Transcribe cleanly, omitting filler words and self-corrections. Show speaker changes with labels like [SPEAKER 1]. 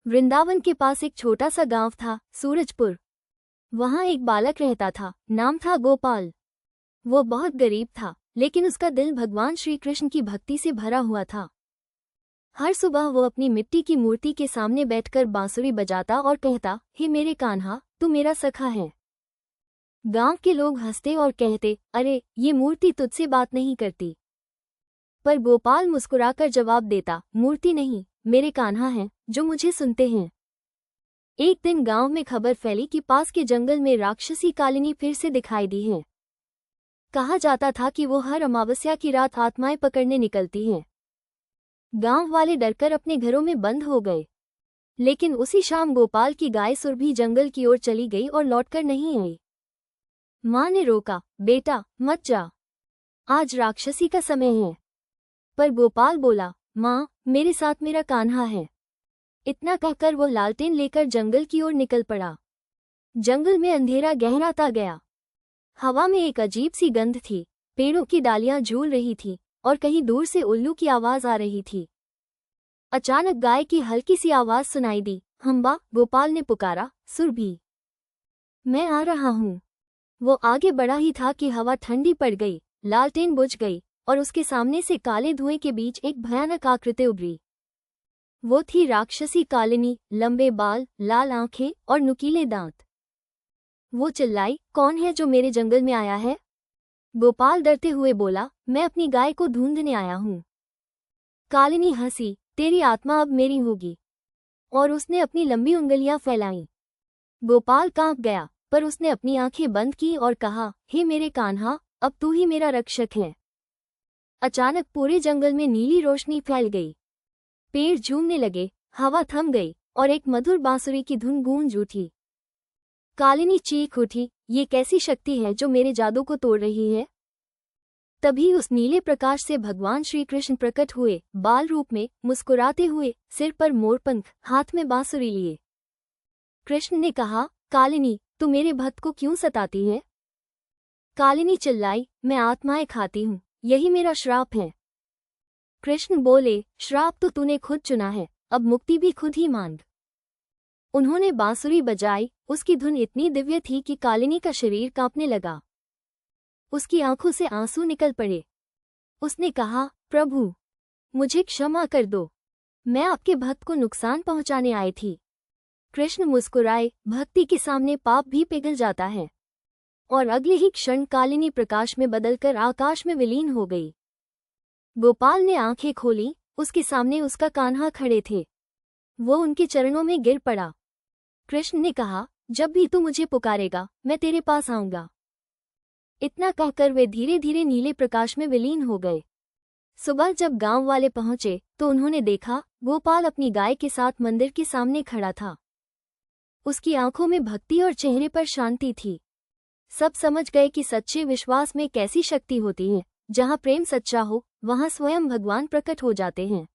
[SPEAKER 1] वृंदावन के पास एक छोटा सा गांव था, सूरजपुर। वहां एक बालक रहता था, नाम था गोपाल। वो बहुत गरीब था, लेकिन उसका दिल भगवान श्री कृष्ण की भक्ति से भरा हुआ था। हर सुबह वो अपनी मिट्टी की मूर्ति के सामने बैठकर बांसुरी बजाता और कहता, हे मेरे कान्हा, तू मेरा सखा है। गांव के लोग हंसते और कहते, अरे ये मूर्ति तुझसे बात नहीं करती। पर गोपाल मुस्कुराकर जवाब देता, मूर्ति नहीं, मेरे कान्हा हैं जो मुझे सुनते हैं। एक दिन गांव में खबर फैली कि पास के जंगल में राक्षसी कालिनी फिर से दिखाई दी है। कहा जाता था कि वो हर अमावस्या की रात आत्माएं पकड़ने निकलती हैं। गांव वाले डरकर अपने घरों में बंद हो गए। लेकिन उसी शाम गोपाल की गाय सुरभि जंगल की ओर चली गई और लौटकर नहीं आई। मां ने रोका, बेटा मत जा, आज राक्षसी का समय है। पर गोपाल बोला, मां, मेरे साथ मेरा कान्हा है। इतना कहकर वो लालटेन लेकर जंगल की ओर निकल पड़ा। जंगल में अंधेरा गहराता गया। हवा में एक अजीब सी गंध थी, पेड़ों की डालियां झूल रही थीं और कहीं दूर से उल्लू की आवाज आ रही थी। अचानक गाय की हल्की सी आवाज सुनाई दी, हम्बा, गोपाल ने पुकारा, सुरभि, मैं आ रहा हूँ। वो आगे बढ़ा ही था कि हवा ठंडी पड़ गई, लालटेन बुझ गई और उसके सामने से काले धुएं के बीच एक भयानक आकृति उभरी। वो थी राक्षसी कालिनी, लंबे बाल, लाल आंखें और नुकीले दांत। वो चिल्लाई, कौन है जो मेरे जंगल में आया है? गोपाल डरते हुए बोला, मैं अपनी गाय को ढूंढने आया हूँ। कालिनी हंसी, तेरी आत्मा अब मेरी होगी। और उसने अपनी लंबी उंगलियां फैलाईं। गोपाल कांप गया, पर उसने अपनी आंखें बंद की और कहा, हे मेरे कान्हा, अब तू ही मेरा रक्षक है। अचानक पूरे जंगल में नीली रोशनी फैल गई। पेड़ झूमने लगे, हवा थम गई और एक मधुर बांसुरी की धुन गूंज उठी। कालिनी चीख उठी, ये कैसी शक्ति है जो मेरे जादू को तोड़ रही है? तभी उस नीले प्रकाश से भगवान श्री कृष्ण प्रकट हुए, बाल रूप में, मुस्कुराते हुए, सिर पर मोरपंख, हाथ में बांसुरी लिए। कृष्ण ने कहा, कालिनी, तू मेरे भक्त को क्यों सताती है? कालिनी चिल्लाई, मैं आत्माएं खाती हूँ, यही मेरा श्राप है। कृष्ण बोले, श्राप तो तूने खुद चुना है, अब मुक्ति भी खुद ही मांग। उन्होंने बांसुरी बजाई, उसकी धुन इतनी दिव्य थी कि कालिनी का शरीर कांपने लगा। उसकी आंखों से आंसू निकल पड़े। उसने कहा, प्रभु, मुझे क्षमा कर दो, मैं आपके भक्त को नुकसान पहुंचाने आई थी। कृष्ण मुस्कुराए, भक्ति के सामने पाप भी पिघल जाता है। और अगले ही क्षण कालिनी प्रकाश में बदलकर आकाश में विलीन हो गई। गोपाल ने आंखें खोली, उसके सामने उसका कान्हा खड़े थे। वो उनके चरणों में गिर पड़ा। कृष्ण ने कहा, जब भी तू मुझे पुकारेगा, मैं तेरे पास आऊंगा। इतना कहकर वे धीरे धीरे नीले प्रकाश में विलीन हो गए। सुबह जब गांव वाले पहुंचे तो उन्होंने देखा, गोपाल अपनी गाय के साथ मंदिर के सामने खड़ा था। उसकी आंखों में भक्ति और चेहरे पर शांति थी। सब समझ गए कि सच्चे विश्वास में कैसी शक्ति होती है। जहां प्रेम सच्चा हो, वहां स्वयं भगवान प्रकट हो जाते हैं।